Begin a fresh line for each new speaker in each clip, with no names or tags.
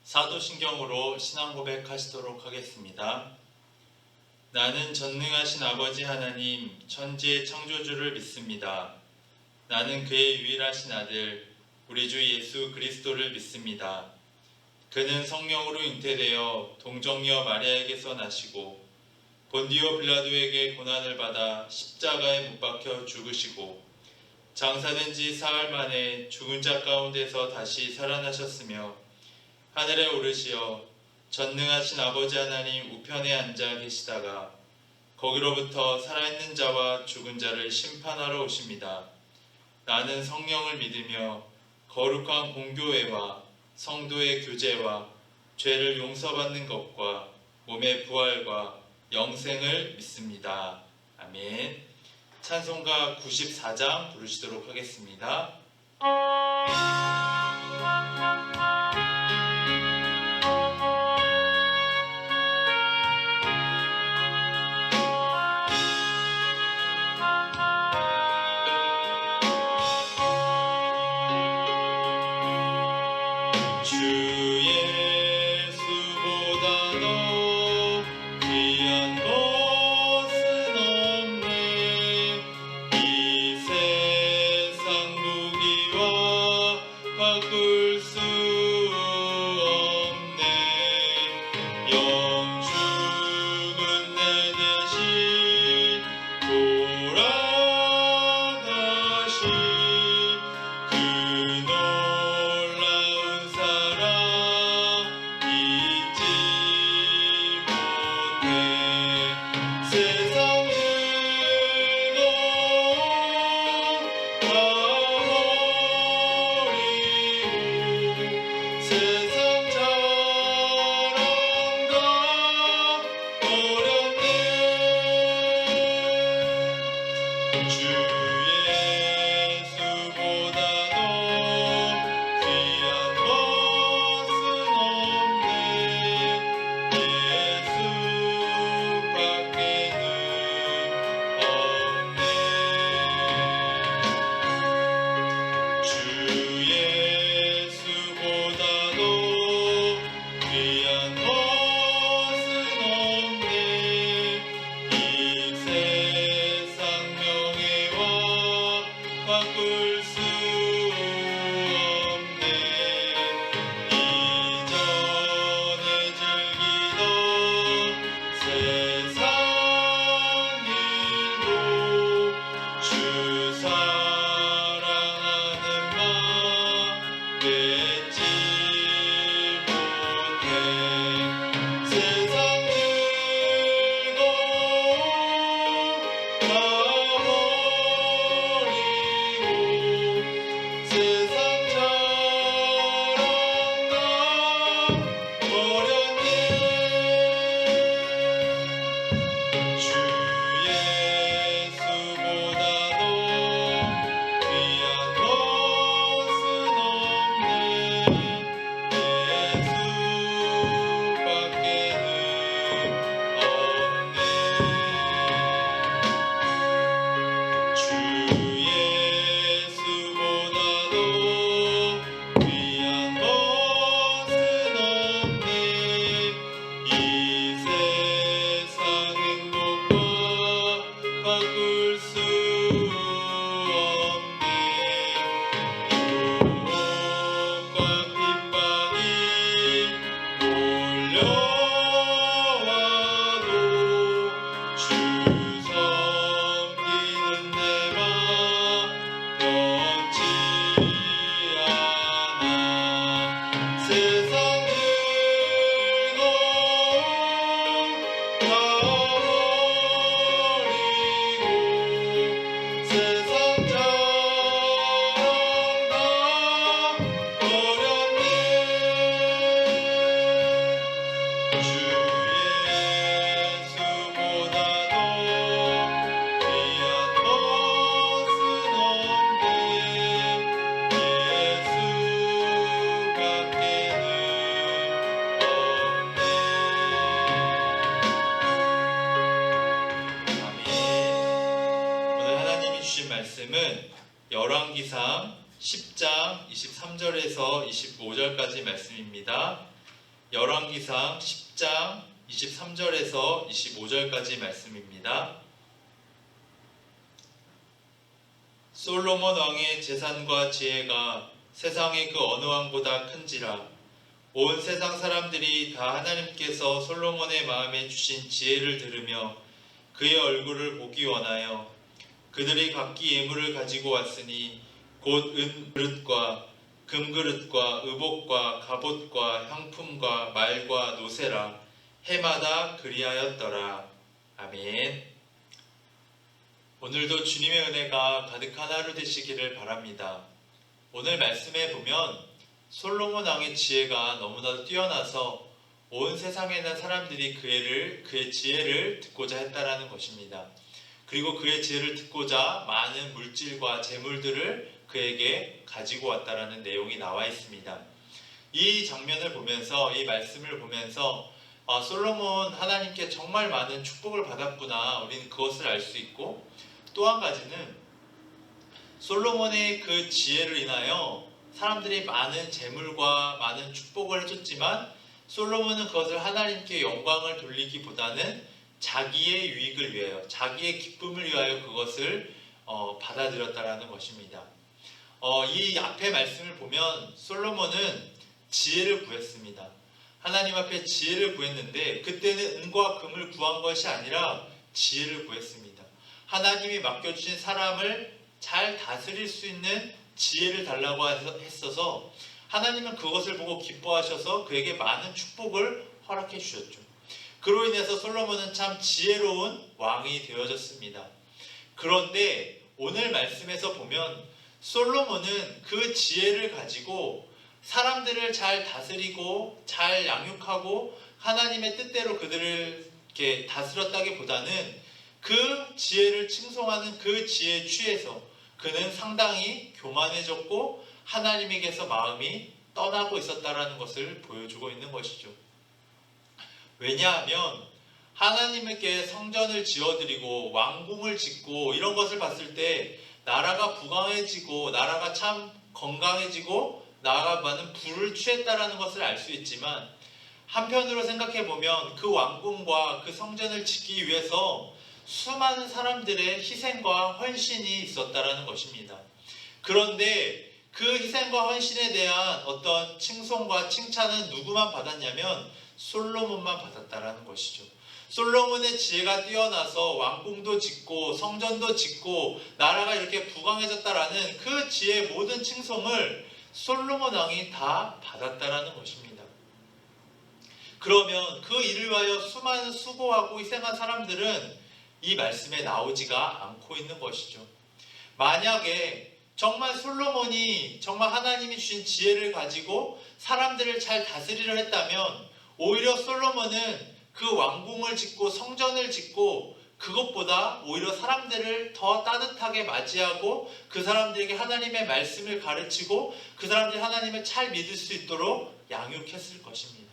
사도신경으로 신앙 고백하시도록 하겠습니다. 나는 전능하신 아버지 하나님 천지의 창조주를 믿습니다. 나는 그의 유일하신 아들 우리 주 예수 그리스도를 믿습니다. 그는 성령으로 잉태되어 동정녀 마리아에게서 나시고 본디오 빌라도에게 고난을 받아 십자가에 못 박혀 죽으시고 장사된 지 사흘 만에 죽은 자 가운데서 다시 살아나셨으며 하늘에 오르시어 전능하신 아버지 하나님 우편에 앉아 계시다가 거기로부터 살아있는 자와 죽은 자를 심판하러 오십니다. 나는 성령을 믿으며 거룩한 공교회와 성도의 교제와 죄를 용서받는 것과 몸의 부활과 영생을 믿습니다. 아멘. 찬송가 94장 부르시도록 하겠습니다. 말씀은 열왕기상 10장 23절에서 25절까지 말씀입니다. 열왕기상 10장 23절에서 25절까지 말씀입니다. 솔로몬 왕의 재산과 지혜가 세상의 그 어느 왕보다 큰지라. 온 세상 사람들이 다 하나님께서 솔로몬의 마음에 주신 지혜를 들으며 그의 얼굴을 보기 원하여 그들이 각기 예물을 가지고 왔으니 곧 은 그릇과 금 그릇과 의복과 갑옷과 향품과 말과 노새라. 해마다 그리하였더라. 아멘. 오늘도 주님의 은혜가 가득한 하루 되시기를 바랍니다. 오늘 말씀에 보면 솔로몬 왕의 지혜가 너무나도 뛰어나서 온 세상에 있는 사람들이 그의 지혜를 듣고자 했다라는 것입니다. 그리고 그의 지혜를 듣고자 많은 물질과 재물들을 그에게 가지고 왔다라는 내용이 나와 있습니다. 이 장면을 보면서, 이 말씀을 보면서 솔로몬 하나님께 정말 많은 축복을 받았구나, 우리는 그것을 알 수 있고, 또 한 가지는 솔로몬의 그 지혜를 인하여 사람들이 많은 재물과 많은 축복을 해줬지만 솔로몬은 그것을 하나님께 영광을 돌리기보다는 자기의 유익을 위하여, 자기의 기쁨을 위하여 그것을 받아들였다라는 것입니다. 이 앞에 말씀을 보면 솔로몬은 지혜를 구했습니다. 하나님 앞에 지혜를 구했는데 그때는 은과 금을 구한 것이 아니라 지혜를 구했습니다. 하나님이 맡겨주신 사람을 잘 다스릴 수 있는 지혜를 달라고 했어서 하나님은 그것을 보고 기뻐하셔서 그에게 많은 축복을 허락해 주셨죠. 그로 인해서 솔로몬은 참 지혜로운 왕이 되어졌습니다. 그런데 오늘 말씀에서 보면 솔로몬은 그 지혜를 가지고 사람들을 잘 다스리고 잘 양육하고 하나님의 뜻대로 그들을 이렇게 다스렸다기보다는 그 지혜를 칭송하는 그 지혜에 취해서 그는 상당히 교만해졌고 하나님에게서 마음이 떠나고 있었다라는 것을 보여주고 있는 것이죠. 왜냐하면 하나님께 성전을 지어드리고 왕궁을 짓고 이런 것을 봤을 때 나라가 부강해지고 나라가 참 건강해지고 나라가 많은 부를 취했다라는 것을 알 수 있지만, 한편으로 생각해 보면 그 왕궁과 그 성전을 짓기 위해서 수많은 사람들의 희생과 헌신이 있었다라는 것입니다. 그런데 그 희생과 헌신에 대한 어떤 칭송과 칭찬은 누구만 받았냐면 솔로몬만 받았다라는 것이죠. 솔로몬의 지혜가 뛰어나서 왕궁도 짓고 성전도 짓고 나라가 이렇게 부강해졌다라는 그 지혜의 모든 칭송을 솔로몬 왕이 다 받았다라는 것입니다. 그러면 그 일을 위하여 수많은 수고하고 희생한 사람들은 이 말씀에 나오지가 않고 있는 것이죠. 만약에 정말 솔로몬이 정말 하나님이 주신 지혜를 가지고 사람들을 잘 다스리려 했다면 오히려 솔로몬은 그 왕궁을 짓고 성전을 짓고 그것보다 오히려 사람들을 더 따뜻하게 맞이하고 그 사람들에게 하나님의 말씀을 가르치고 그 사람들이 하나님을 잘 믿을 수 있도록 양육했을 것입니다.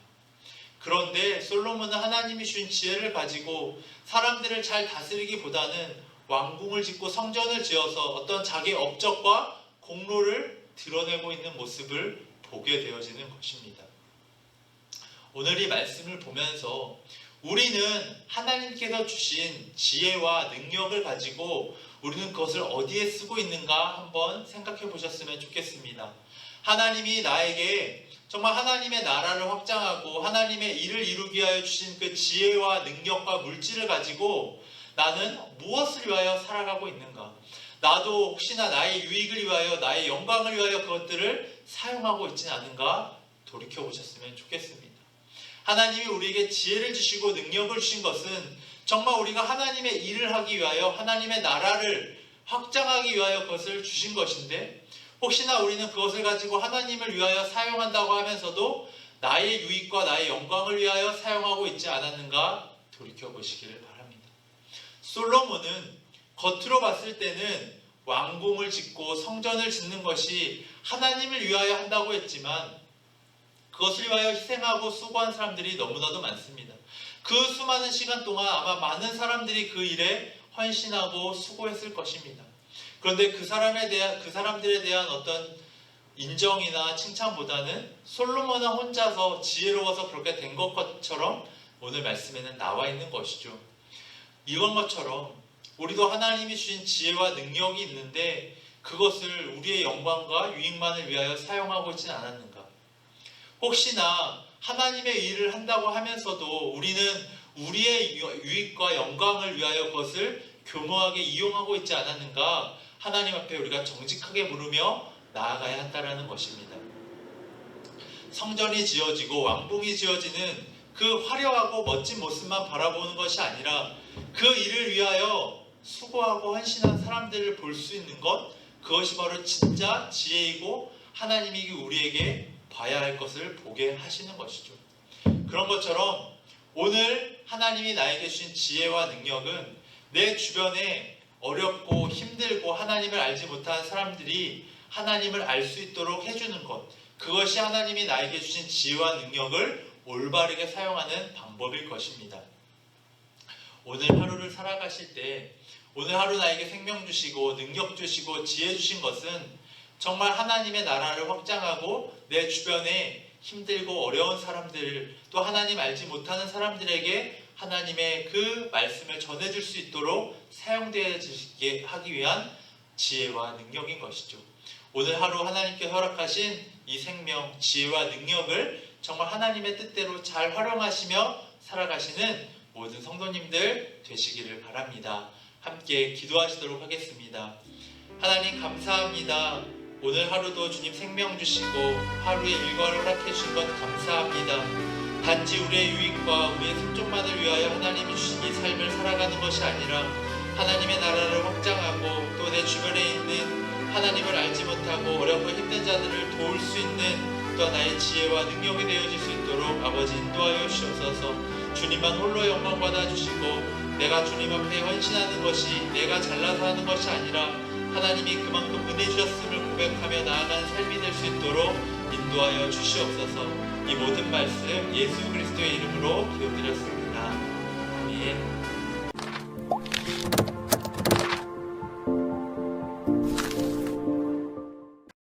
그런데 솔로몬은 하나님이 주신 지혜를 가지고 사람들을 잘 다스리기보다는 왕궁을 짓고 성전을 지어서 어떤 자기의 업적과 공로를 드러내고 있는 모습을 보게 되어지는 것입니다. 오늘 이 말씀을 보면서 우리는 하나님께서 주신 지혜와 능력을 가지고 우리는 그것을 어디에 쓰고 있는가 한번 생각해 보셨으면 좋겠습니다. 하나님이 나에게 정말 하나님의 나라를 확장하고 하나님의 일을 이루기 위하여 주신 그 지혜와 능력과 물질을 가지고 나는 무엇을 위하여 살아가고 있는가? 나도 혹시나 나의 유익을 위하여, 나의 영광을 위하여 그것들을 사용하고 있지는 않은가 돌이켜보셨으면 좋겠습니다. 하나님이 우리에게 지혜를 주시고 능력을 주신 것은 정말 우리가 하나님의 일을 하기 위하여 하나님의 나라를 확장하기 위하여 그것을 주신 것인데, 혹시나 우리는 그것을 가지고 하나님을 위하여 사용한다고 하면서도 나의 유익과 나의 영광을 위하여 사용하고 있지 않았는가 돌이켜보시기를 바랍니다. 솔로몬은 겉으로 봤을 때는 왕궁을 짓고 성전을 짓는 것이 하나님을 위하여 한다고 했지만 그것을 위하여 희생하고 수고한 사람들이 너무나도 많습니다. 그 수많은 시간 동안 아마 많은 사람들이 그 일에 헌신하고 수고했을 것입니다. 그런데 그 사람들에 대한 어떤 인정이나 칭찬보다는 솔로몬은 혼자서 지혜로워서 그렇게 된 것처럼 오늘 말씀에는 나와 있는 것이죠. 이런 것처럼 우리도 하나님이 주신 지혜와 능력이 있는데 그것을 우리의 영광과 유익만을 위하여 사용하고 있지는 않았는가? 혹시나 하나님의 일을 한다고 하면서도 우리는 우리의 유익과 영광을 위하여 그것을 교묘하게 이용하고 있지 않았는가? 하나님 앞에 우리가 정직하게 물으며 나아가야 한다는 것입니다. 성전이 지어지고 왕궁이 지어지는 그 화려하고 멋진 모습만 바라보는 것이 아니라 그 일을 위하여 수고하고 헌신한 사람들을 볼 수 있는 것, 그것이 바로 진짜 지혜이고 하나님이 우리에게 봐야 할 것을 보게 하시는 것이죠. 그런 것처럼 오늘 하나님이 나에게 주신 지혜와 능력은 내 주변에 어렵고 힘들고 하나님을 알지 못하는 사람들이 하나님을 알 수 있도록 해주는 것, 그것이 하나님이 나에게 주신 지혜와 능력을 올바르게 사용하는 방법일 것입니다. 오늘 하루를 살아가실 때 오늘 하루 나에게 생명 주시고 능력 주시고 지혜 주신 것은 정말 하나님의 나라를 확장하고 내 주변에 힘들고 어려운 사람들, 또 하나님 알지 못하는 사람들에게 하나님의 그 말씀을 전해줄 수 있도록 사용되게 하기 위한 지혜와 능력인 것이죠. 오늘 하루 하나님께 허락하신 이 생명, 지혜와 능력을 정말 하나님의 뜻대로 잘 활용하시며 살아가시는 모든 성도님들 되시기를 바랍니다. 함께 기도하시도록 하겠습니다. 하나님 감사합니다. 오늘 하루도 주님 생명 주시고 하루의 일과를 허락해 주신 것 감사합니다. 단지 우리의 유익과 우리의 생존만을 위하여 하나님이 주신 이 삶을 살아가는 것이 아니라 하나님의 나라를 확장하고 또 내 주변에 있는 하나님을 알지 못하고 어렵고 힘든 자들을 도울 수 있는 또 나의 지혜와 능력이 되어질 수 있도록 아버지 인도하여 주옵소서. 주님만 홀로 영광 받아주시고 내가 주님 앞에 헌신하는 것이 내가 잘나서 하는 것이 아니라 하나님이 그만큼 은혜 주셨음을 고백하며 나아가는 삶이 될 수 있도록 인도하여 주시옵소서. 이 모든 말씀 예수 그리스도의 이름으로 기도드립니다.